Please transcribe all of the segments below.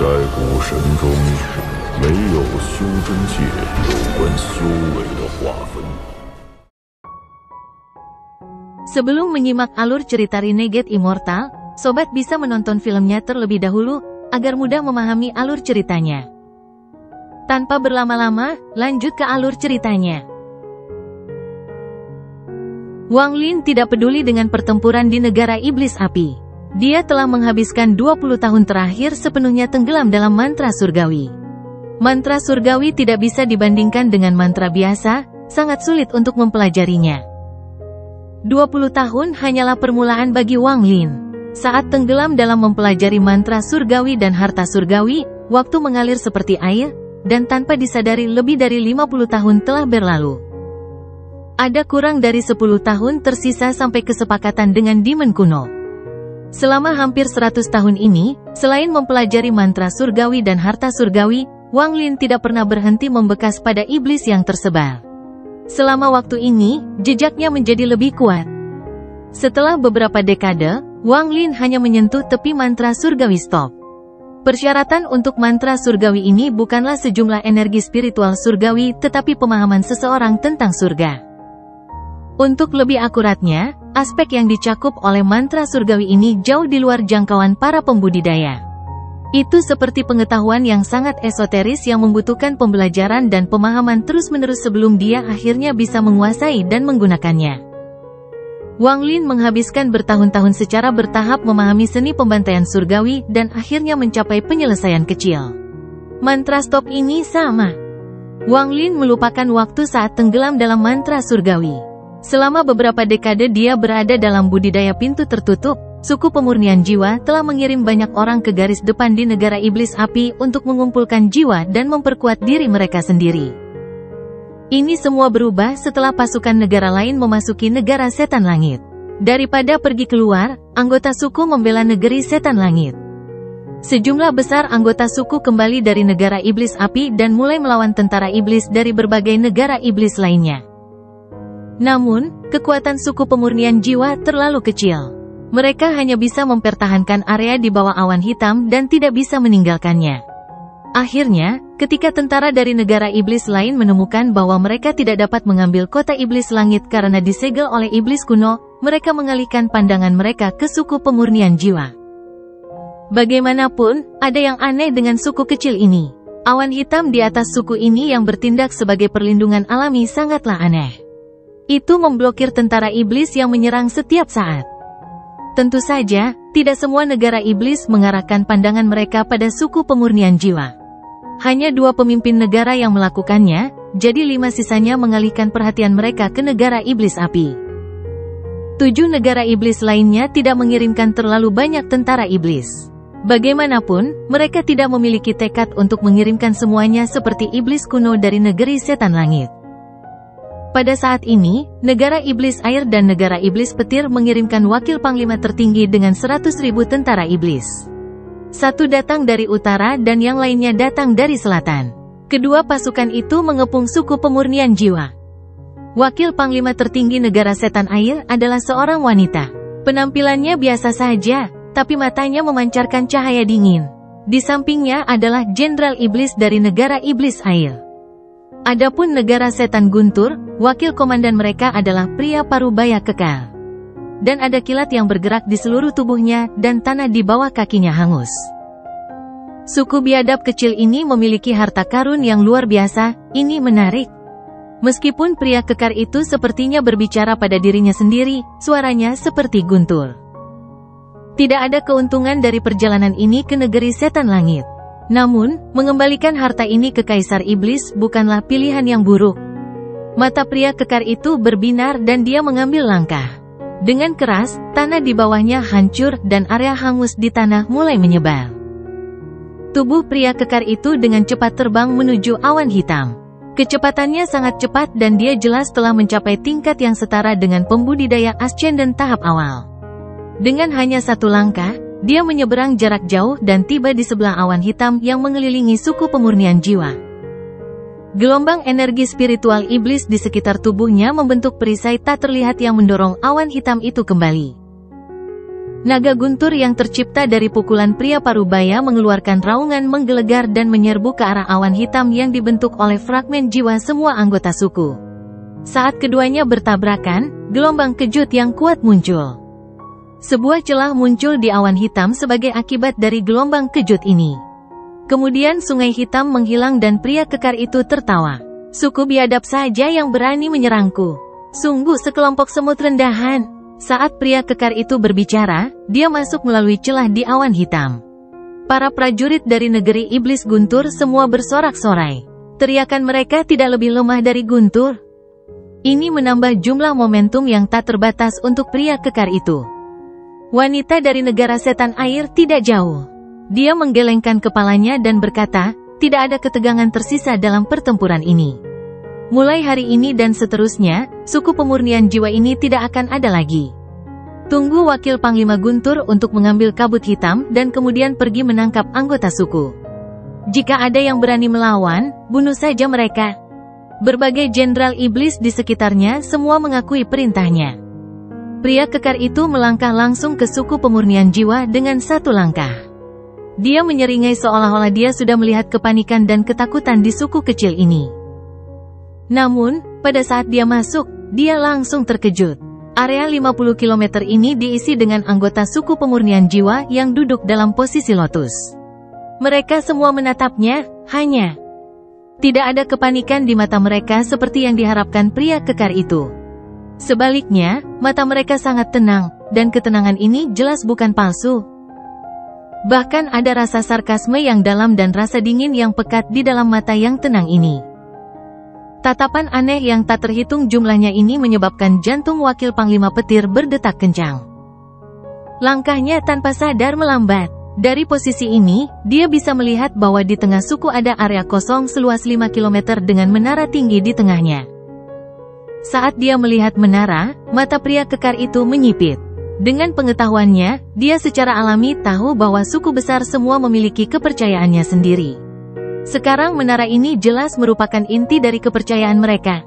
在古神中，没有修真界有关修为的划分。Sebelum menyimak alur cerita Renegade Immortal, sobat bisa menonton filmnya terlebih dahulu, agar mudah memahami alur ceritanya. Tanpa berlama-lama, lanjut ke alur ceritanya. Wang Lin tidak peduli dengan pertempuran di negara iblis api. Dia telah menghabiskan 20 tahun terakhir sepenuhnya tenggelam dalam mantra surgawi. Mantra surgawi tidak bisa dibandingkan dengan mantra biasa, sangat sulit untuk mempelajarinya. 20 tahun hanyalah permulaan bagi Wang Lin. Saat tenggelam dalam mempelajari mantra surgawi dan harta surgawi, waktu mengalir seperti air, dan tanpa disadari lebih dari 50 tahun telah berlalu. Ada kurang dari 10 tahun tersisa sampai kesepakatan dengan Demon kuno. Selama hampir 100 tahun ini, selain mempelajari mantra surgawi dan harta surgawi, Wang Lin tidak pernah berhenti membekas pada iblis yang tersebar. Selama waktu ini, jejaknya menjadi lebih kuat. Setelah beberapa dekade, Wang Lin hanya menyentuh tepi mantra surgawi stop. Persyaratan untuk mantra surgawi ini bukanlah sejumlah energi spiritual surgawi, tetapi pemahaman seseorang tentang surga. Untuk lebih akuratnya, aspek yang dicakup oleh mantra surgawi ini jauh di luar jangkauan para pembudidaya. Itu seperti pengetahuan yang sangat esoteris yang membutuhkan pembelajaran dan pemahaman terus-menerus sebelum dia akhirnya bisa menguasai dan menggunakannya. Wang Lin menghabiskan bertahun-tahun secara bertahap memahami seni pembantaian surgawi dan akhirnya mencapai penyelesaian kecil. Mantra stop ini sama. Wang Lin melupakan waktu saat tenggelam dalam mantra surgawi. Selama beberapa dekade dia berada dalam budidaya pintu tertutup. Suku pemurnian jiwa telah mengirim banyak orang ke garis depan di negara iblis api untuk mengumpulkan jiwa dan memperkuat diri mereka sendiri. Ini semua berubah setelah pasukan negara lain memasuki negara setan langit. Daripada pergi keluar, anggota suku membela negeri setan langit. Sejumlah besar anggota suku kembali dari negara iblis api dan mulai melawan tentara iblis dari berbagai negara iblis lainnya. Namun, kekuatan suku pemurnian jiwa terlalu kecil. Mereka hanya bisa mempertahankan area di bawah awan hitam dan tidak bisa meninggalkannya. Akhirnya, ketika tentara dari negara iblis lain menemukan bahwa mereka tidak dapat mengambil kota iblis langit karena disegel oleh iblis kuno, mereka mengalihkan pandangan mereka ke suku pemurnian jiwa. Bagaimanapun, ada yang aneh dengan suku kecil ini. Awan hitam di atas suku ini yang bertindak sebagai perlindungan alami sangatlah aneh. Itu memblokir tentara iblis yang menyerang setiap saat. Tentu saja, tidak semua negara iblis mengarahkan pandangan mereka pada suku pemurnian jiwa. Hanya 2 pemimpin negara yang melakukannya, jadi 5 sisanya mengalihkan perhatian mereka ke negara iblis api. 7 negara iblis lainnya tidak mengirimkan terlalu banyak tentara iblis. Bagaimanapun, mereka tidak memiliki tekad untuk mengirimkan semuanya seperti iblis kuno dari negeri setan langit. Pada saat ini, negara iblis air dan negara iblis petir mengirimkan wakil panglima tertinggi dengan 100.000 tentara iblis. Satu datang dari utara dan yang lainnya datang dari selatan. Kedua pasukan itu mengepung suku pemurnian jiwa. Wakil panglima tertinggi negara setan air adalah seorang wanita. Penampilannya biasa saja, tapi matanya memancarkan cahaya dingin. Di sampingnya adalah jenderal iblis dari negara iblis air. Adapun negara setan guntur, wakil komandan mereka adalah pria parubaya kekal. Dan ada kilat yang bergerak di seluruh tubuhnya dan tanah di bawah kakinya hangus. Suku biadab kecil ini memiliki harta karun yang luar biasa, ini menarik. Meskipun pria kekar itu sepertinya berbicara pada dirinya sendiri, suaranya seperti guntur. Tidak ada keuntungan dari perjalanan ini ke negeri setan langit. Namun, mengembalikan harta ini ke kaisar iblis bukanlah pilihan yang buruk. Mata pria kekar itu berbinar dan dia mengambil langkah. Dengan keras, tanah di bawahnya hancur dan area hangus di tanah mulai menyebar. Tubuh pria kekar itu dengan cepat terbang menuju awan hitam. Kecepatannya sangat cepat dan dia jelas telah mencapai tingkat yang setara dengan pembudidaya ascendant tahap awal. Dengan hanya satu langkah, dia menyeberang jarak jauh dan tiba di sebelah awan hitam yang mengelilingi suku pemurnian jiwa. Gelombang energi spiritual iblis di sekitar tubuhnya membentuk perisai tak terlihat yang mendorong awan hitam itu kembali. Naga guntur yang tercipta dari pukulan pria parubaya mengeluarkan raungan menggelegar dan menyerbu ke arah awan hitam yang dibentuk oleh fragmen jiwa semua anggota suku. Saat keduanya bertabrakan, gelombang kejut yang kuat muncul. Sebuah celah muncul di awan hitam sebagai akibat dari gelombang kejut ini. Kemudian sungai hitam menghilang dan pria kekar itu tertawa. Suku biadab saja yang berani menyerangku. Sungguh sekelompok semut rendahan. Saat pria kekar itu berbicara, dia masuk melalui celah di awan hitam. Para prajurit dari negeri iblis guntur semua bersorak-sorai. Teriakan mereka tidak lebih lemah dari guntur. Ini menambah jumlah momentum yang tak terbatas untuk pria kekar itu. Wanita dari negara setan air tidak jauh. Dia menggelengkan kepalanya dan berkata, tidak ada ketegangan tersisa dalam pertempuran ini. Mulai hari ini dan seterusnya, suku pemurnian jiwa ini tidak akan ada lagi. Tunggu wakil Panglima Guntur untuk mengambil kabut hitam dan kemudian pergi menangkap anggota suku. Jika ada yang berani melawan, bunuh saja mereka. Berbagai jenderal iblis di sekitarnya semua mengakui perintahnya. Pria kekar itu melangkah langsung ke suku pemurnian jiwa dengan satu langkah. Dia menyeringai seolah-olah dia sudah melihat kepanikan dan ketakutan di suku kecil ini. Namun, pada saat dia masuk, dia langsung terkejut. Area 50 km ini diisi dengan anggota suku pemurnian jiwa yang duduk dalam posisi lotus. Mereka semua menatapnya, hanya tidak ada kepanikan di mata mereka seperti yang diharapkan pria kekar itu. Sebaliknya, mata mereka sangat tenang, dan ketenangan ini jelas bukan palsu. Bahkan ada rasa sarkasme yang dalam dan rasa dingin yang pekat di dalam mata yang tenang ini. Tatapan aneh yang tak terhitung jumlahnya ini menyebabkan jantung wakil Panglima Petir berdetak kencang. Langkahnya tanpa sadar melambat. Dari posisi ini, dia bisa melihat bahwa di tengah suku ada area kosong seluas 5 km dengan menara tinggi di tengahnya. Saat dia melihat menara, mata pria kekar itu menyipit. Dengan pengetahuannya, dia secara alami tahu bahwa suku besar semua memiliki kepercayaannya sendiri. Sekarang menara ini jelas merupakan inti dari kepercayaan mereka.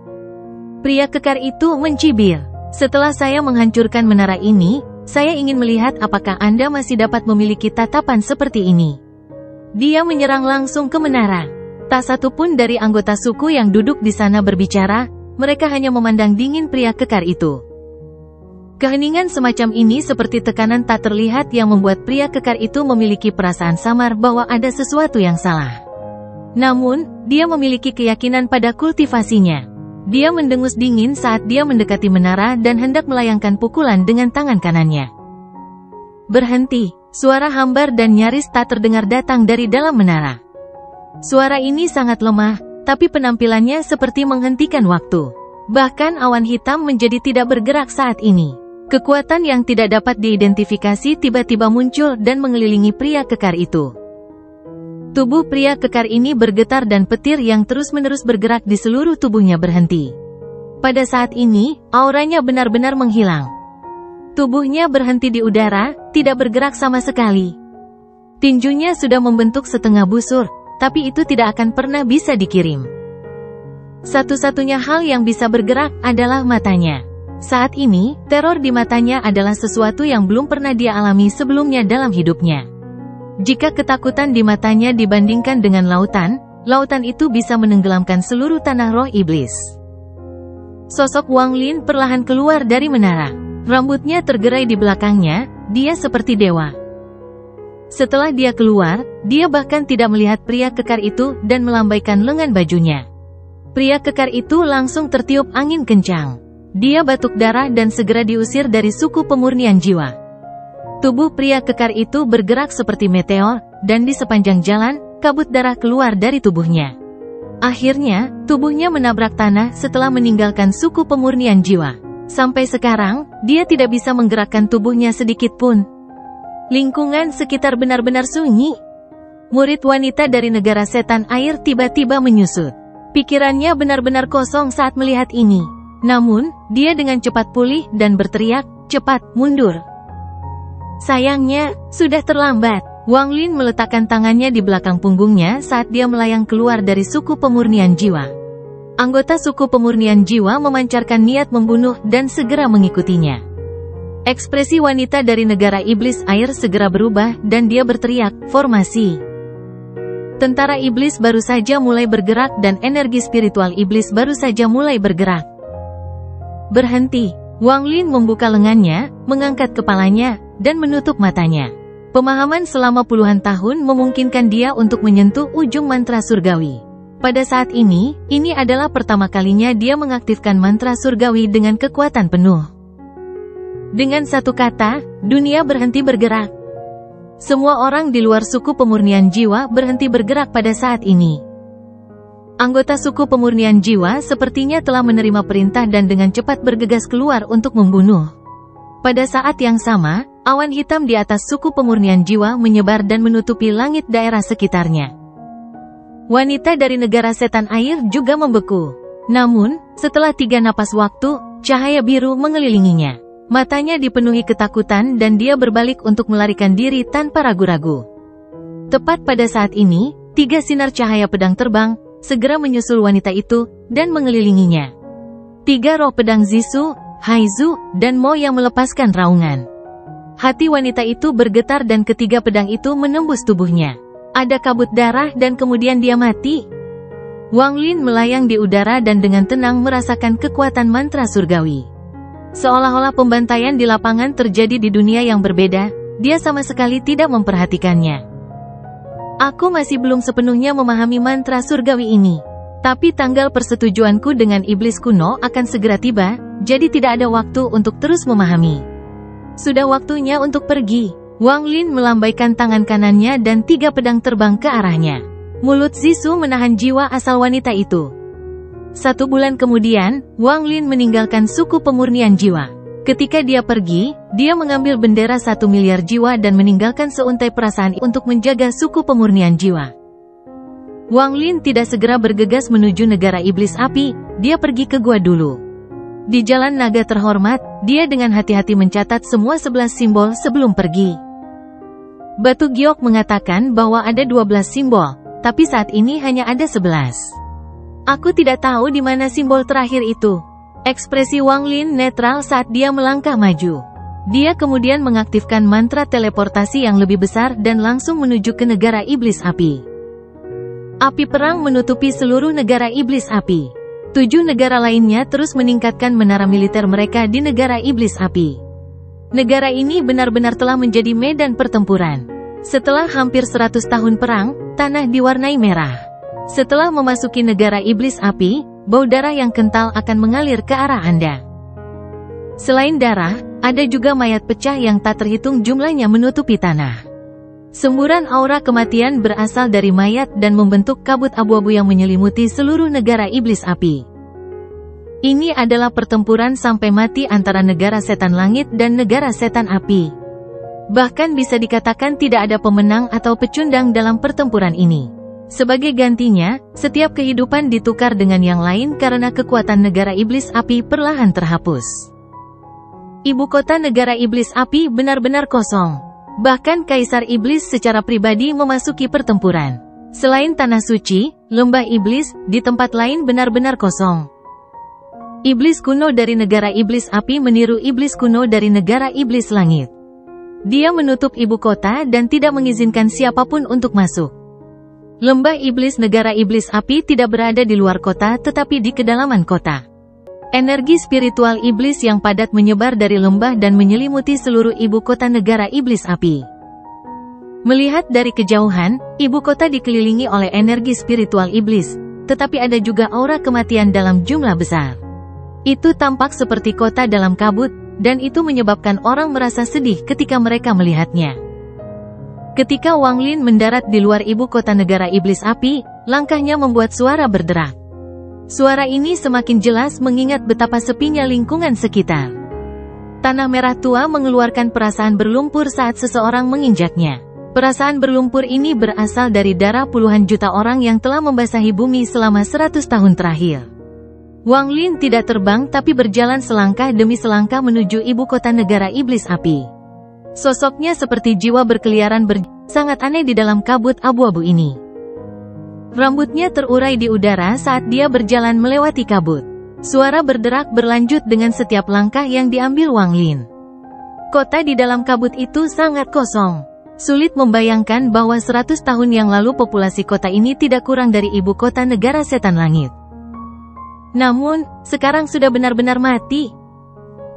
Pria kekar itu mencibir. Setelah saya menghancurkan menara ini, saya ingin melihat apakah Anda masih dapat memiliki tatapan seperti ini. Dia menyerang langsung ke menara. Tak satu pun dari anggota suku yang duduk di sana berbicara. Mereka hanya memandang dingin pria kekar itu. Keheningan semacam ini seperti tekanan tak terlihat yang membuat pria kekar itu memiliki perasaan samar bahwa ada sesuatu yang salah. Namun, dia memiliki keyakinan pada kultivasinya. Dia mendengus dingin saat dia mendekati menara dan hendak melayangkan pukulan dengan tangan kanannya. Berhenti, suara hambar dan nyaris tak terdengar datang dari dalam menara. Suara ini sangat lemah, tapi penampilannya seperti menghentikan waktu. Bahkan awan hitam menjadi tidak bergerak saat ini. Kekuatan yang tidak dapat diidentifikasi tiba-tiba muncul dan mengelilingi pria kekar itu. Tubuh pria kekar ini bergetar dan petir yang terus-menerus bergerak di seluruh tubuhnya berhenti. Pada saat ini, auranya benar-benar menghilang. Tubuhnya berhenti di udara, tidak bergerak sama sekali. Tinjunya sudah membentuk setengah busur, tapi itu tidak akan pernah bisa dikirim. Satu-satunya hal yang bisa bergerak adalah matanya. Saat ini, teror di matanya adalah sesuatu yang belum pernah dia alami sebelumnya dalam hidupnya. Jika ketakutan di matanya dibandingkan dengan lautan, lautan itu bisa menenggelamkan seluruh tanah roh iblis. Sosok Wang Lin perlahan keluar dari menara. Rambutnya tergerai di belakangnya, dia seperti dewa. Setelah dia keluar, dia bahkan tidak melihat pria kekar itu dan melambaikan lengan bajunya. Pria kekar itu langsung tertiup angin kencang. Dia batuk darah dan segera diusir dari suku pemurnian jiwa. Tubuh pria kekar itu bergerak seperti meteor, dan di sepanjang jalan, kabut darah keluar dari tubuhnya. Akhirnya, tubuhnya menabrak tanah setelah meninggalkan suku pemurnian jiwa. Sampai sekarang, dia tidak bisa menggerakkan tubuhnya sedikit pun. Lingkungan sekitar benar-benar sunyi. Murid wanita dari negara setan air tiba-tiba menyusut. Pikirannya benar-benar kosong saat melihat ini. Namun, dia dengan cepat pulih dan berteriak, "Cepat, mundur!" Sayangnya, sudah terlambat. Wang Lin meletakkan tangannya di belakang punggungnya saat dia melayang keluar dari suku pemurnian jiwa. Anggota suku pemurnian jiwa memancarkan niat membunuh dan segera mengikutinya. Ekspresi wanita dari negara iblis air segera berubah dan dia berteriak, "Formasi!" Tentara iblis baru saja mulai bergerak dan energi spiritual iblis baru saja mulai bergerak. Berhenti. Wang Lin membuka lengannya, mengangkat kepalanya, dan menutup matanya. Pemahaman selama puluhan tahun memungkinkan dia untuk menyentuh ujung mantra surgawi. Pada saat ini adalah pertama kalinya dia mengaktifkan mantra surgawi dengan kekuatan penuh. Dengan satu kata, dunia berhenti bergerak. Semua orang di luar suku pemurnian jiwa berhenti bergerak pada saat ini. Anggota suku pemurnian jiwa sepertinya telah menerima perintah dan dengan cepat bergegas keluar untuk membunuh. Pada saat yang sama, awan hitam di atas suku pemurnian jiwa menyebar dan menutupi langit daerah sekitarnya. Wanita dari negara setan air juga membeku. Namun, setelah 3 napas waktu, cahaya biru mengelilinginya. Matanya dipenuhi ketakutan dan dia berbalik untuk melarikan diri tanpa ragu-ragu. Tepat pada saat ini, 3 sinar cahaya pedang terbang, segera menyusul wanita itu, dan mengelilinginya. 3 roh pedang Zisu, Haizu, dan Mo yang melepaskan raungan. Hati wanita itu bergetar dan ketiga pedang itu menembus tubuhnya. Ada kabut darah dan kemudian dia mati. Wang Lin melayang di udara dan dengan tenang merasakan kekuatan mantra surgawi. Seolah-olah pembantaian di lapangan terjadi di dunia yang berbeda, dia sama sekali tidak memperhatikannya. Aku masih belum sepenuhnya memahami mantra surgawi ini. Tapi tanggal persetujuanku dengan iblis kuno akan segera tiba, jadi tidak ada waktu untuk terus memahami. Sudah waktunya untuk pergi. Wang Lin melambaikan tangan kanannya dan 3 pedang terbang ke arahnya. Mulut Zisu menahan jiwa asal wanita itu. 1 bulan kemudian, Wang Lin meninggalkan suku pemurnian jiwa. Ketika dia pergi, dia mengambil bendera 1 miliar jiwa dan meninggalkan seuntai perasaan untuk menjaga suku pemurnian jiwa. Wang Lin tidak segera bergegas menuju negara iblis api, dia pergi ke gua dulu. Di jalan naga terhormat, dia dengan hati-hati mencatat semua 11 simbol sebelum pergi. Batu giok mengatakan bahwa ada 12 simbol, tapi saat ini hanya ada 11. Aku tidak tahu di mana simbol terakhir itu. Ekspresi Wang Lin netral saat dia melangkah maju. Dia kemudian mengaktifkan mantra teleportasi yang lebih besar dan langsung menuju ke negara iblis api. Api perang menutupi seluruh negara iblis api. 7 negara lainnya terus meningkatkan menara militer mereka di negara iblis api. Negara ini benar-benar telah menjadi medan pertempuran. Setelah hampir 100 tahun perang, tanah diwarnai merah. Setelah memasuki negara iblis api, bau darah yang kental akan mengalir ke arah Anda. Selain darah, ada juga mayat pecah yang tak terhitung jumlahnya menutupi tanah. Semburan aura kematian berasal dari mayat dan membentuk kabut abu-abu yang menyelimuti seluruh negara iblis api. Ini adalah pertempuran sampai mati antara negara setan langit dan negara setan api. Bahkan bisa dikatakan tidak ada pemenang atau pecundang dalam pertempuran ini. Sebagai gantinya, setiap kehidupan ditukar dengan yang lain karena kekuatan negara iblis api perlahan terhapus. Ibu kota negara iblis api benar-benar kosong. Bahkan Kaisar Iblis secara pribadi memasuki pertempuran. Selain tanah suci, lembah iblis, di tempat lain benar-benar kosong. Iblis kuno dari negara iblis api meniru iblis kuno dari negara iblis langit. Dia menutup ibu kota dan tidak mengizinkan siapapun untuk masuk. Lembah iblis negara iblis api tidak berada di luar kota tetapi di kedalaman kota. Energi spiritual iblis yang padat menyebar dari lembah dan menyelimuti seluruh ibu kota negara iblis api. Melihat dari kejauhan, ibu kota dikelilingi oleh energi spiritual iblis, tetapi ada juga aura kematian dalam jumlah besar. Itu tampak seperti kota dalam kabut, dan itu menyebabkan orang merasa sedih ketika mereka melihatnya. Ketika Wang Lin mendarat di luar ibu kota negara iblis api, langkahnya membuat suara berderak. Suara ini semakin jelas mengingat betapa sepinya lingkungan sekitar. Tanah merah tua mengeluarkan perasaan berlumpur saat seseorang menginjaknya. Perasaan berlumpur ini berasal dari darah puluhan juta orang yang telah membasahi bumi selama 100 tahun terakhir. Wang Lin tidak terbang tapi berjalan selangkah demi selangkah menuju ibu kota negara iblis api. Sosoknya seperti jiwa berkeliaran sangat aneh di dalam kabut abu-abu ini. Rambutnya terurai di udara saat dia berjalan melewati kabut. Suara berderak berlanjut dengan setiap langkah yang diambil Wang Lin. Kota di dalam kabut itu sangat kosong. Sulit membayangkan bahwa 100 tahun yang lalu populasi kota ini tidak kurang dari ibu kota negara setan langit. Namun, sekarang sudah benar-benar mati.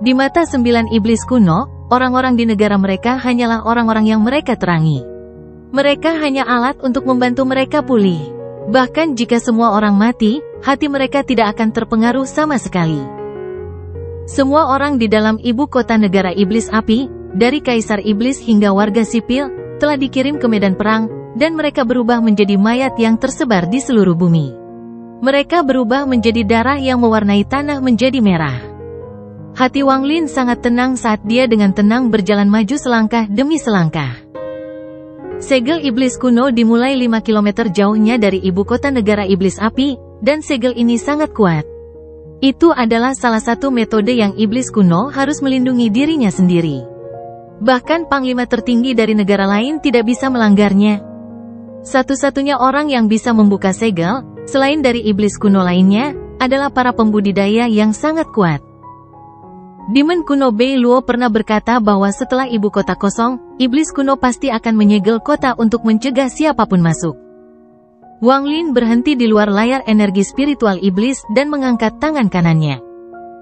Di mata 9 iblis kuno, orang-orang di negara mereka hanyalah orang-orang yang mereka terangi. Mereka hanya alat untuk membantu mereka pulih. Bahkan jika semua orang mati, hati mereka tidak akan terpengaruh sama sekali. Semua orang di dalam ibu kota negara iblis api, dari kaisar iblis hingga warga sipil, telah dikirim ke medan perang, dan mereka berubah menjadi mayat yang tersebar di seluruh bumi. Mereka berubah menjadi darah yang mewarnai tanah menjadi merah. Hati Wang Lin sangat tenang saat dia dengan tenang berjalan maju selangkah demi selangkah. Segel iblis kuno dimulai 5 km jauhnya dari ibu kota negara iblis api, dan segel ini sangat kuat. Itu adalah salah satu metode yang iblis kuno harus melindungi dirinya sendiri. Bahkan panglima tertinggi dari negara lain tidak bisa melanggarnya. Satu-satunya orang yang bisa membuka segel, selain dari iblis kuno lainnya, adalah para pembudidaya yang sangat kuat. Demon kuno Bei Luo pernah berkata bahwa setelah ibu kota kosong, iblis kuno pasti akan menyegel kota untuk mencegah siapapun masuk. Wang Lin berhenti di luar layar energi spiritual iblis dan mengangkat tangan kanannya.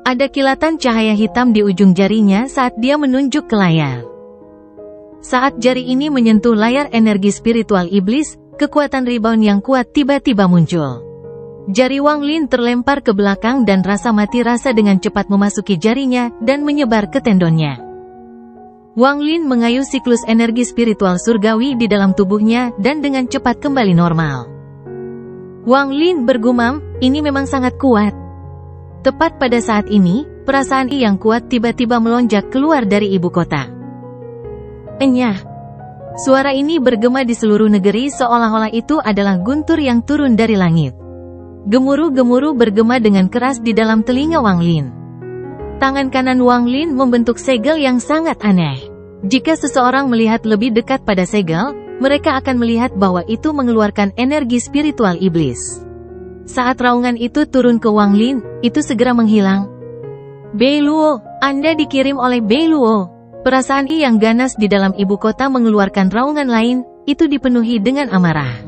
Ada kilatan cahaya hitam di ujung jarinya saat dia menunjuk ke layar. Saat jari ini menyentuh layar energi spiritual iblis, kekuatan rebound yang kuat tiba-tiba muncul. Jari Wang Lin terlempar ke belakang dan rasa mati rasa dengan cepat memasuki jarinya dan menyebar ke tendonnya. Wang Lin mengayuh siklus energi spiritual surgawi di dalam tubuhnya dan dengan cepat kembali normal. Wang Lin bergumam, ini memang sangat kuat. Tepat pada saat ini, perasaan yang kuat tiba-tiba melonjak keluar dari ibu kota. Enyah. Suara ini bergema di seluruh negeri seolah-olah itu adalah guntur yang turun dari langit. Gemuruh-gemuruh bergema dengan keras di dalam telinga Wang Lin. Tangan kanan Wang Lin membentuk segel yang sangat aneh. Jika seseorang melihat lebih dekat pada segel, mereka akan melihat bahwa itu mengeluarkan energi spiritual iblis. Saat raungan itu turun ke Wang Lin, itu segera menghilang. Bei Luo, Anda dikirim oleh Bei Luo. Perasaan yang ganas di dalam ibu kota mengeluarkan raungan lain, itu dipenuhi dengan amarah.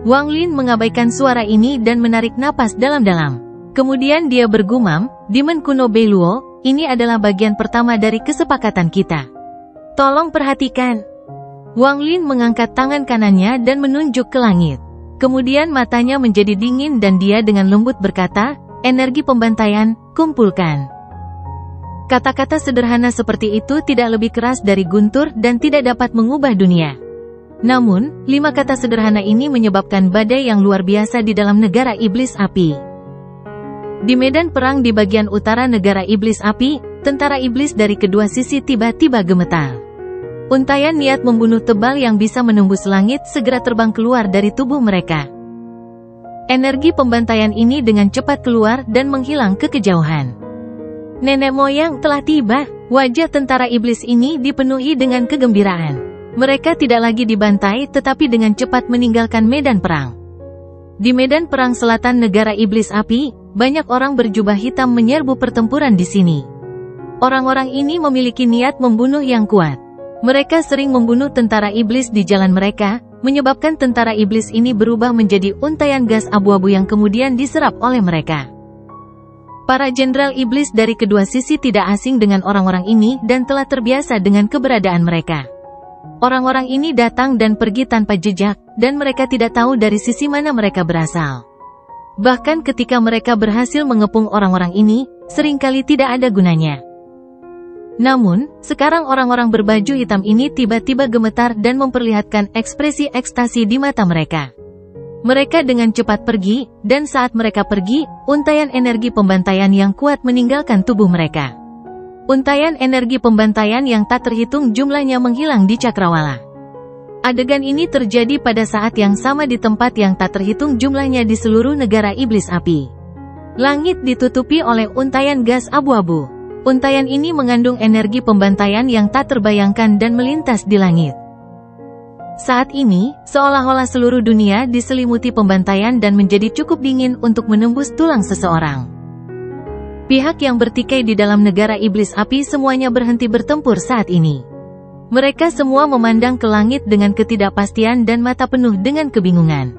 Wang Lin mengabaikan suara ini dan menarik napas dalam-dalam. Kemudian dia bergumam, Demon kuno Bei Luo, ini adalah bagian pertama dari kesepakatan kita. Tolong perhatikan. Wang Lin mengangkat tangan kanannya dan menunjuk ke langit. Kemudian matanya menjadi dingin dan dia dengan lembut berkata, energi pembantaian, kumpulkan. Kata-kata sederhana seperti itu tidak lebih keras dari guntur dan tidak dapat mengubah dunia. Namun, 5 kata sederhana ini menyebabkan badai yang luar biasa di dalam negara iblis api. Di medan perang di bagian utara negara iblis api, tentara iblis dari kedua sisi tiba-tiba gemetar. Untaian niat membunuh tebal yang bisa menembus langit segera terbang keluar dari tubuh mereka. Energi pembantaian ini dengan cepat keluar dan menghilang ke kejauhan. Nenek moyang telah tiba. Wajah tentara iblis ini dipenuhi dengan kegembiraan. Mereka tidak lagi dibantai tetapi dengan cepat meninggalkan medan perang. Di medan perang selatan negara iblis api, banyak orang berjubah hitam menyerbu pertempuran di sini. Orang-orang ini memiliki niat membunuh yang kuat. Mereka sering membunuh tentara iblis di jalan mereka, menyebabkan tentara iblis ini berubah menjadi untaian gas abu-abu yang kemudian diserap oleh mereka. Para jenderal iblis dari kedua sisi tidak asing dengan orang-orang ini dan telah terbiasa dengan keberadaan mereka. Orang-orang ini datang dan pergi tanpa jejak, dan mereka tidak tahu dari sisi mana mereka berasal. Bahkan ketika mereka berhasil mengepung orang-orang ini, seringkali tidak ada gunanya. Namun, sekarang orang-orang berbaju hitam ini tiba-tiba gemetar dan memperlihatkan ekspresi ekstasi di mata mereka. Mereka dengan cepat pergi, dan saat mereka pergi, untaian energi pembantaian yang kuat meninggalkan tubuh mereka. Untaian energi pembantaian yang tak terhitung jumlahnya menghilang di cakrawala. Adegan ini terjadi pada saat yang sama di tempat yang tak terhitung jumlahnya di seluruh negara iblis api. Langit ditutupi oleh untaian gas abu-abu. Untaian ini mengandung energi pembantaian yang tak terbayangkan dan melintas di langit. Saat ini, seolah-olah seluruh dunia diselimuti pembantaian dan menjadi cukup dingin untuk menembus tulang seseorang. Pihak yang bertikai di dalam negara iblis api semuanya berhenti bertempur saat ini. Mereka semua memandang ke langit dengan ketidakpastian dan mata penuh dengan kebingungan.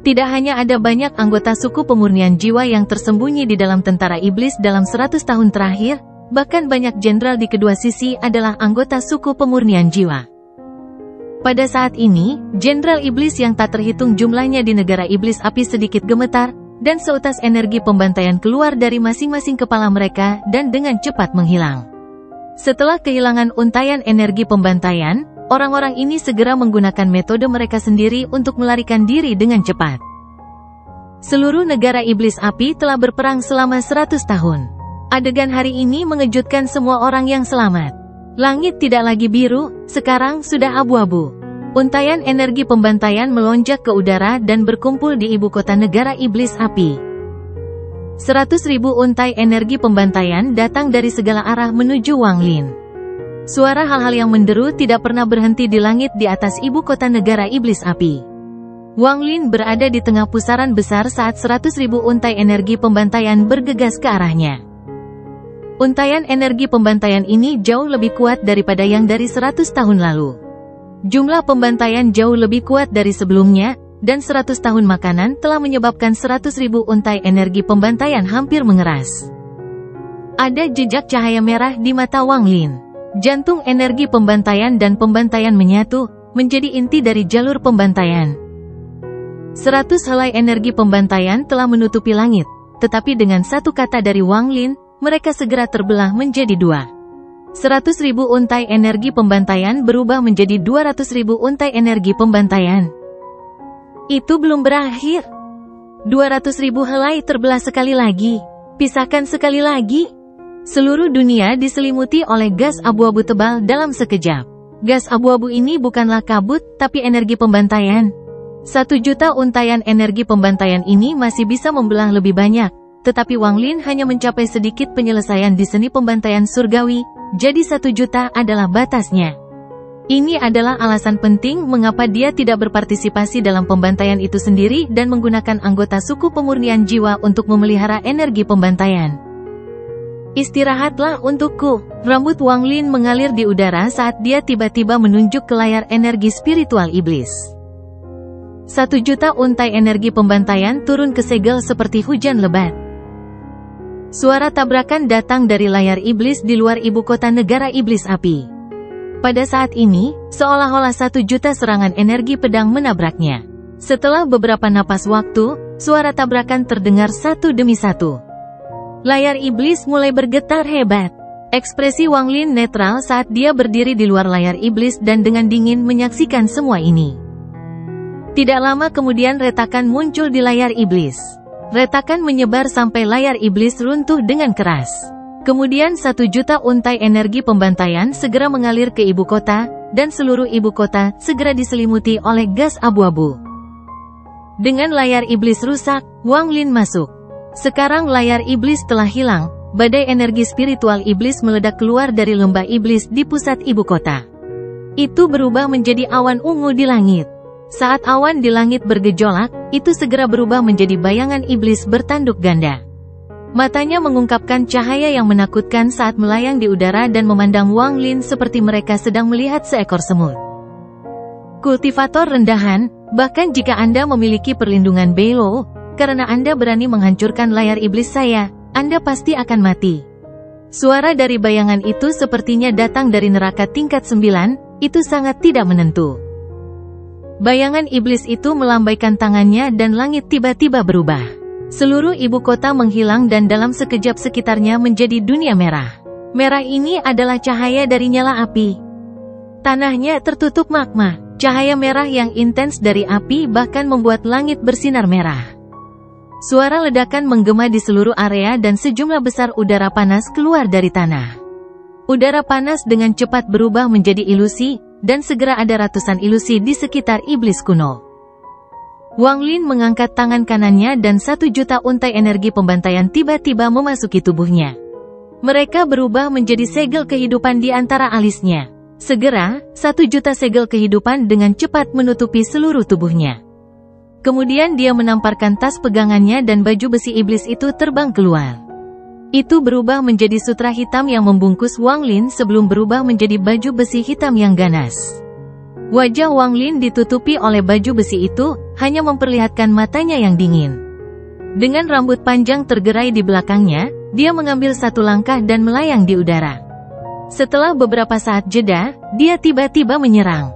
Tidak hanya ada banyak anggota suku pemurnian jiwa yang tersembunyi di dalam tentara iblis dalam 100 tahun terakhir, bahkan banyak jenderal di kedua sisi adalah anggota suku pemurnian jiwa. Pada saat ini, jenderal iblis yang tak terhitung jumlahnya di negara iblis api sedikit gemetar, dan seutas energi pembantaian keluar dari masing-masing kepala mereka dan dengan cepat menghilang. Setelah kehilangan untaian energi pembantaian, orang-orang ini segera menggunakan metode mereka sendiri untuk melarikan diri dengan cepat. Seluruh negara iblis api telah berperang selama 100 tahun. Adegan hari ini mengejutkan semua orang yang selamat. Langit tidak lagi biru, sekarang sudah abu-abu. Untaian energi pembantaian melonjak ke udara dan berkumpul di ibu kota negara iblis api. 100.000 untai energi pembantaian datang dari segala arah menuju Wanglin. Suara hal-hal yang menderu tidak pernah berhenti di langit di atas ibu kota negara iblis api. Wanglin berada di tengah pusaran besar saat 100.000 untai energi pembantaian bergegas ke arahnya. Untaian energi pembantaian ini jauh lebih kuat daripada yang dari 100 tahun lalu. Jumlah pembantaian jauh lebih kuat dari sebelumnya, dan 100 tahun makanan telah menyebabkan 100.000 untai energi pembantaian hampir mengeras. Ada jejak cahaya merah di mata Wanglin. Jantung energi pembantaian dan pembantaian menyatu, menjadi inti dari jalur pembantaian. 100 helai energi pembantaian telah menutupi langit, tetapi dengan satu kata dari Wanglin, mereka segera terbelah menjadi dua. 100.000 untai energi pembantaian berubah menjadi 200.000 untai energi pembantaian. Itu belum berakhir. 200.000 helai terbelah sekali lagi. Pisahkan sekali lagi. Seluruh dunia diselimuti oleh gas abu-abu tebal dalam sekejap. Gas abu-abu ini bukanlah kabut, tapi energi pembantaian. 1 juta untaian energi pembantaian ini masih bisa membelah lebih banyak, tetapi Wanglin hanya mencapai sedikit penyelesaian di seni pembantaian surgawi. Jadi 1 juta adalah batasnya. Ini adalah alasan penting mengapa dia tidak berpartisipasi dalam pembantaian itu sendiri dan menggunakan anggota suku pemurnian jiwa untuk memelihara energi pembantaian. Istirahatlah untukku. Rambut Wanglin mengalir di udara saat dia tiba-tiba menunjuk ke layar energi spiritual iblis. 1 juta untai energi pembantaian turun ke segel seperti hujan lebat. Suara tabrakan datang dari layar iblis di luar ibu kota negara iblis api. Pada saat ini, seolah-olah 1 juta serangan energi pedang menabraknya. Setelah beberapa napas waktu, suara tabrakan terdengar satu demi satu. Layar iblis mulai bergetar hebat. Ekspresi Wanglin netral saat dia berdiri di luar layar iblis dan dengan dingin menyaksikan semua ini. Tidak lama kemudian retakan muncul di layar iblis. Retakan menyebar sampai layar iblis runtuh dengan keras. Kemudian 1 juta untai energi pembantaian segera mengalir ke ibu kota, dan seluruh ibu kota segera diselimuti oleh gas abu-abu. Dengan layar iblis rusak, Wanglin masuk. Sekarang layar iblis telah hilang, badai energi spiritual iblis meledak keluar dari lembah iblis di pusat ibu kota. Itu berubah menjadi awan ungu di langit. Saat awan di langit bergejolak, itu segera berubah menjadi bayangan iblis bertanduk ganda. Matanya mengungkapkan cahaya yang menakutkan saat melayang di udara dan memandang Wanglin seperti mereka sedang melihat seekor semut. Kultivator rendahan, bahkan jika Anda memiliki perlindungan Beilo, karena Anda berani menghancurkan layar iblis saya, Anda pasti akan mati. Suara dari bayangan itu sepertinya datang dari neraka tingkat 9, itu sangat tidak menentu. Bayangan iblis itu melambaikan tangannya dan langit tiba-tiba berubah. Seluruh ibu kota menghilang dan dalam sekejap sekitarnya menjadi dunia merah. Merah ini adalah cahaya dari nyala api. Tanahnya tertutup magma. Cahaya merah yang intens dari api bahkan membuat langit bersinar merah. Suara ledakan menggema di seluruh area dan sejumlah besar udara panas keluar dari tanah. Udara panas dengan cepat berubah menjadi ilusi, dan segera ada ratusan ilusi di sekitar iblis kuno. Wanglin mengangkat tangan kanannya dan 1 juta untai energi pembantaian tiba-tiba memasuki tubuhnya. Mereka berubah menjadi segel kehidupan di antara alisnya. Segera, 1 juta segel kehidupan dengan cepat menutupi seluruh tubuhnya. Kemudian dia menamparkan tas pegangannya dan baju besi iblis itu terbang keluar. Itu berubah menjadi sutra hitam yang membungkus Wang Lin sebelum berubah menjadi baju besi hitam yang ganas. Wajah Wang Lin ditutupi oleh baju besi itu, hanya memperlihatkan matanya yang dingin. Dengan rambut panjang tergerai di belakangnya, dia mengambil satu langkah dan melayang di udara. Setelah beberapa saat jeda, dia tiba-tiba menyerang.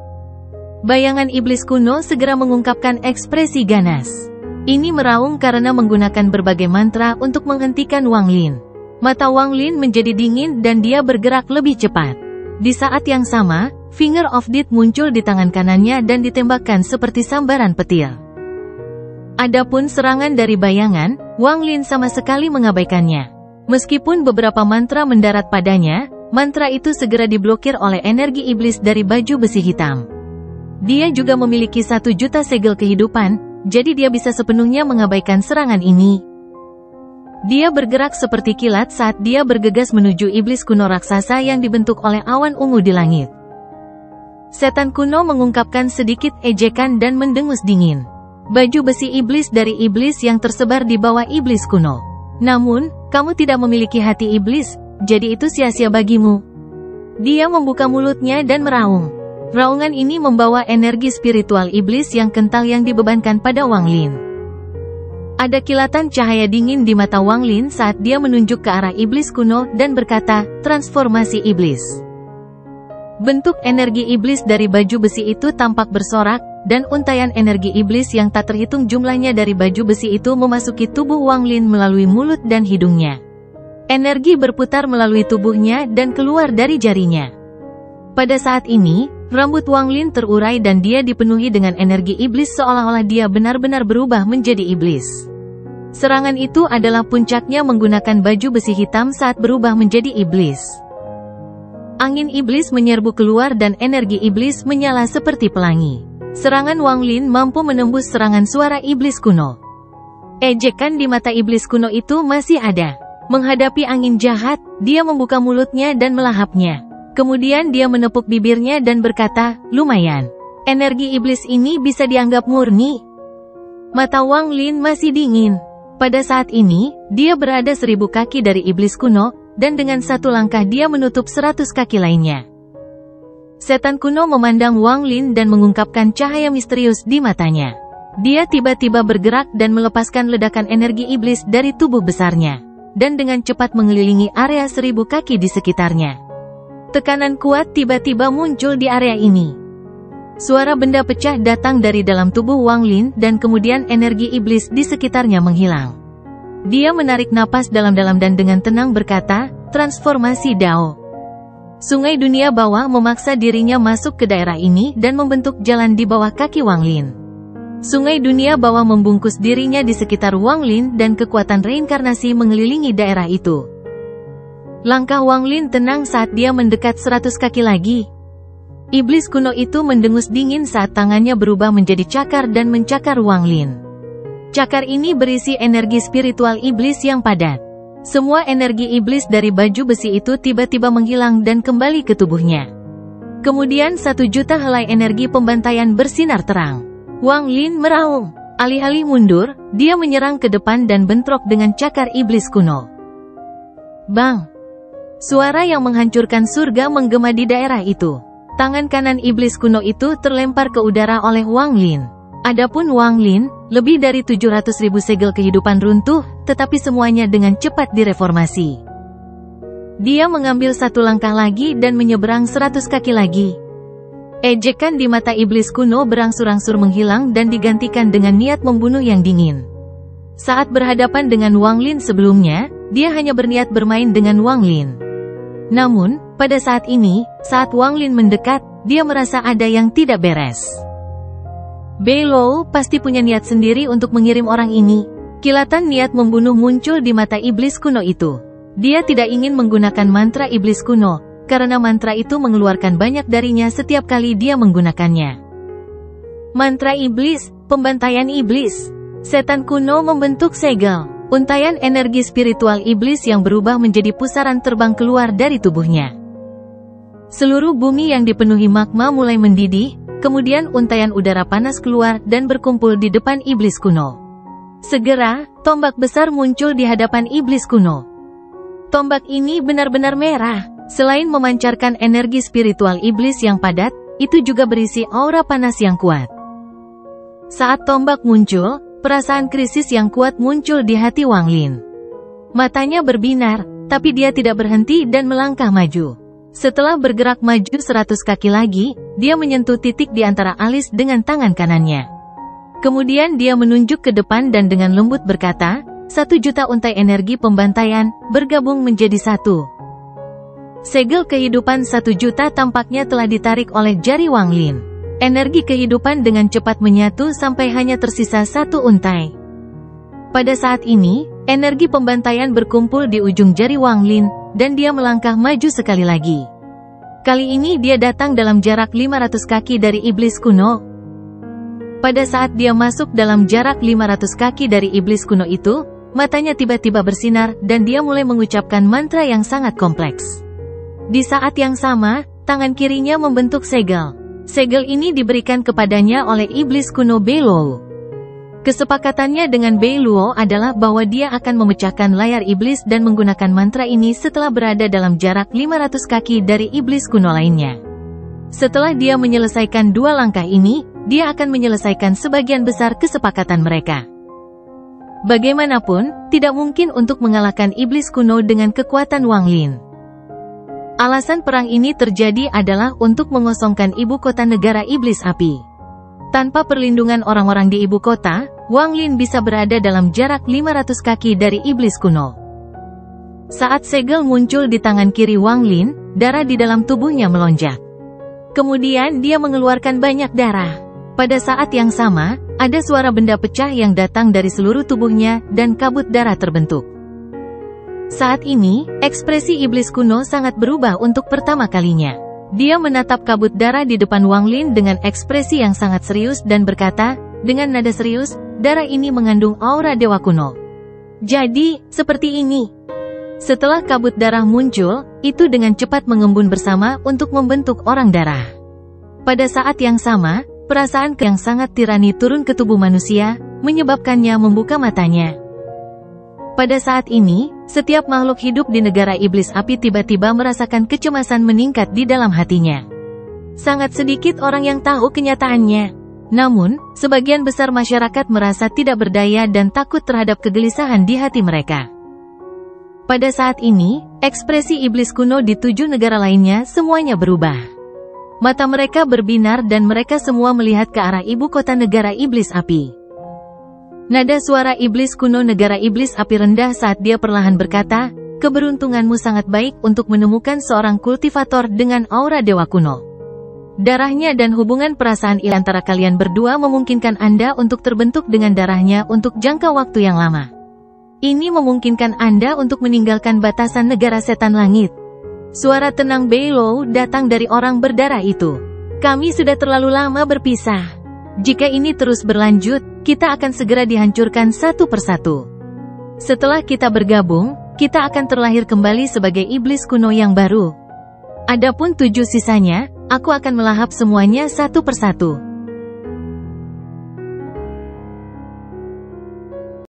Bayangan iblis kuno segera mengungkapkan ekspresi ganas. Ini meraung karena menggunakan berbagai mantra untuk menghentikan Wang Lin. Mata Wang Lin menjadi dingin dan dia bergerak lebih cepat. Di saat yang sama, Finger of Death muncul di tangan kanannya dan ditembakkan seperti sambaran petir. Adapun serangan dari bayangan, Wang Lin sama sekali mengabaikannya. Meskipun beberapa mantra mendarat padanya, mantra itu segera diblokir oleh energi iblis dari baju besi hitam. Dia juga memiliki 1 juta segel kehidupan, jadi dia bisa sepenuhnya mengabaikan serangan ini. Dia bergerak seperti kilat saat dia bergegas menuju iblis kuno raksasa yang dibentuk oleh awan ungu di langit. Setan kuno mengungkapkan sedikit ejekan dan mendengus dingin. Baju besi iblis dari iblis yang tersebar di bawah iblis kuno. Namun, kamu tidak memiliki hati iblis, jadi itu sia-sia bagimu. Dia membuka mulutnya dan meraung. Raungan ini membawa energi spiritual iblis yang kental yang dibebankan pada Wang Lin. Ada kilatan cahaya dingin di mata Wang Lin saat dia menunjuk ke arah iblis kuno dan berkata, transformasi iblis. Bentuk energi iblis dari baju besi itu tampak bersorak, dan untaian energi iblis yang tak terhitung jumlahnya dari baju besi itu memasuki tubuh Wang Lin melalui mulut dan hidungnya. Energi berputar melalui tubuhnya dan keluar dari jarinya. Pada saat ini, rambut Wang Lin terurai dan dia dipenuhi dengan energi iblis seolah-olah dia benar-benar berubah menjadi iblis. Serangan itu adalah puncaknya menggunakan baju besi hitam saat berubah menjadi iblis. Angin iblis menyerbu keluar dan energi iblis menyala seperti pelangi. Serangan Wang Lin mampu menembus serangan suara iblis kuno. Ejekan di mata iblis kuno itu masih ada. Menghadapi angin jahat, dia membuka mulutnya dan melahapnya. Kemudian dia menepuk bibirnya dan berkata, lumayan. Energi iblis ini bisa dianggap murni. Mata Wang Lin masih dingin. Pada saat ini, dia berada 1000 kaki dari iblis kuno, dan dengan satu langkah dia menutup 100 kaki lainnya. Setan kuno memandang Wang Lin dan mengungkapkan cahaya misterius di matanya. Dia tiba-tiba bergerak dan melepaskan ledakan energi iblis dari tubuh besarnya, dan dengan cepat mengelilingi area 1000 kaki di sekitarnya. Tekanan kuat tiba-tiba muncul di area ini. Suara benda pecah datang dari dalam tubuh Wang Lin dan kemudian energi iblis di sekitarnya menghilang. Dia menarik napas dalam-dalam dan dengan tenang berkata, transformasi Dao. Sungai dunia bawah memaksa dirinya masuk ke daerah ini dan membentuk jalan di bawah kaki Wang Lin. Sungai dunia bawah membungkus dirinya di sekitar Wang Lin dan kekuatan reinkarnasi mengelilingi daerah itu. Langkah Wang Lin tenang saat dia mendekat 100 kaki lagi. Iblis kuno itu mendengus dingin saat tangannya berubah menjadi cakar dan mencakar Wang Lin. Cakar ini berisi energi spiritual iblis yang padat. Semua energi iblis dari baju besi itu tiba-tiba menghilang dan kembali ke tubuhnya. Kemudian 1 juta helai energi pembantaian bersinar terang. Wang Lin meraung. Alih-alih mundur, dia menyerang ke depan dan bentrok dengan cakar iblis kuno. Bang! Suara yang menghancurkan surga menggema di daerah itu. Tangan kanan iblis kuno itu terlempar ke udara oleh Wang Lin. Adapun Wang Lin, lebih dari 700.000 segel kehidupan runtuh, tetapi semuanya dengan cepat direformasi. Dia mengambil 1 langkah lagi dan menyeberang 100 kaki lagi. Ejekan di mata iblis kuno berangsur-angsur menghilang dan digantikan dengan niat membunuh yang dingin. Saat berhadapan dengan Wang Lin sebelumnya, dia hanya berniat bermain dengan Wang Lin. Namun, pada saat ini, saat Wang Lin mendekat, dia merasa ada yang tidak beres. Bei Lou pasti punya niat sendiri untuk mengirim orang ini. Kilatan niat membunuh muncul di mata iblis kuno itu. Dia tidak ingin menggunakan mantra iblis kuno, karena mantra itu mengeluarkan banyak darinya setiap kali dia menggunakannya. Mantra iblis, pembantaian iblis. Setan kuno membentuk segel. Untaian energi spiritual iblis yang berubah menjadi pusaran terbang keluar dari tubuhnya. Seluruh bumi yang dipenuhi magma mulai mendidih, kemudian untaian udara panas keluar dan berkumpul di depan iblis kuno. Segera, tombak besar muncul di hadapan iblis kuno. Tombak ini benar-benar merah. Selain memancarkan energi spiritual iblis yang padat, itu juga berisi aura panas yang kuat. Saat tombak muncul, perasaan krisis yang kuat muncul di hati Wang Lin. Matanya berbinar, tapi dia tidak berhenti dan melangkah maju. Setelah bergerak maju 100 kaki lagi, dia menyentuh titik di antara alis dengan tangan kanannya. Kemudian dia menunjuk ke depan dan dengan lembut berkata, 1.000.000 untai energi pembantaian, bergabung menjadi satu. Segel kehidupan 1.000.000 tampaknya telah ditarik oleh jari Wang Lin. Energi kehidupan dengan cepat menyatu sampai hanya tersisa 1 untai. Pada saat ini, energi pembantaian berkumpul di ujung jari Wang Lin, dan dia melangkah maju sekali lagi. Kali ini dia datang dalam jarak 500 kaki dari iblis kuno. Pada saat dia masuk dalam jarak 500 kaki dari iblis kuno itu, matanya tiba-tiba bersinar dan dia mulai mengucapkan mantra yang sangat kompleks. Di saat yang sama, tangan kirinya membentuk segel. Segel ini diberikan kepadanya oleh iblis kuno Bei Luo. Kesepakatannya dengan Bei Luo adalah bahwa dia akan memecahkan layar iblis dan menggunakan mantra ini setelah berada dalam jarak 500 kaki dari iblis kuno lainnya. Setelah dia menyelesaikan 2 langkah ini, dia akan menyelesaikan sebagian besar kesepakatan mereka. Bagaimanapun, tidak mungkin untuk mengalahkan iblis kuno dengan kekuatan Wang Lin. Alasan perang ini terjadi adalah untuk mengosongkan ibu kota negara iblis api. Tanpa perlindungan orang-orang di ibu kota, Wang Lin bisa berada dalam jarak 500 kaki dari iblis kuno. Saat segel muncul di tangan kiri Wang Lin, darah di dalam tubuhnya melonjak. Kemudian dia mengeluarkan banyak darah. Pada saat yang sama, ada suara benda pecah yang datang dari seluruh tubuhnya dan kabut darah terbentuk. Saat ini, ekspresi iblis kuno sangat berubah untuk pertama kalinya. Dia menatap kabut darah di depan Wang Lin dengan ekspresi yang sangat serius dan berkata, dengan nada serius, darah ini mengandung aura dewa kuno. Jadi, seperti ini. Setelah kabut darah muncul, itu dengan cepat mengembun bersama untuk membentuk orang darah. Pada saat yang sama, perasaan yang sangat tirani turun ke tubuh manusia, menyebabkannya membuka matanya. Pada saat ini, setiap makhluk hidup di negara iblis api tiba-tiba merasakan kecemasan meningkat di dalam hatinya. Sangat sedikit orang yang tahu kenyataannya. Namun, sebagian besar masyarakat merasa tidak berdaya dan takut terhadap kegelisahan di hati mereka. Pada saat ini, ekspresi iblis kuno di 7 negara lainnya semuanya berubah. Mata mereka berbinar dan mereka semua melihat ke arah ibu kota negara iblis api. Nada suara iblis kuno negara iblis api rendah saat dia perlahan berkata, keberuntunganmu sangat baik untuk menemukan seorang kultivator dengan aura dewa kuno. Darahnya dan hubungan perasaan antara kalian berdua memungkinkan Anda untuk terbentuk dengan darahnya untuk jangka waktu yang lama. Ini memungkinkan Anda untuk meninggalkan batasan negara setan langit. Suara tenang Bei Luo datang dari orang berdarah itu. Kami sudah terlalu lama berpisah. Jika ini terus berlanjut, kita akan segera dihancurkan satu persatu. Setelah kita bergabung, kita akan terlahir kembali sebagai iblis kuno yang baru. Adapun 7 sisanya, aku akan melahap semuanya satu persatu.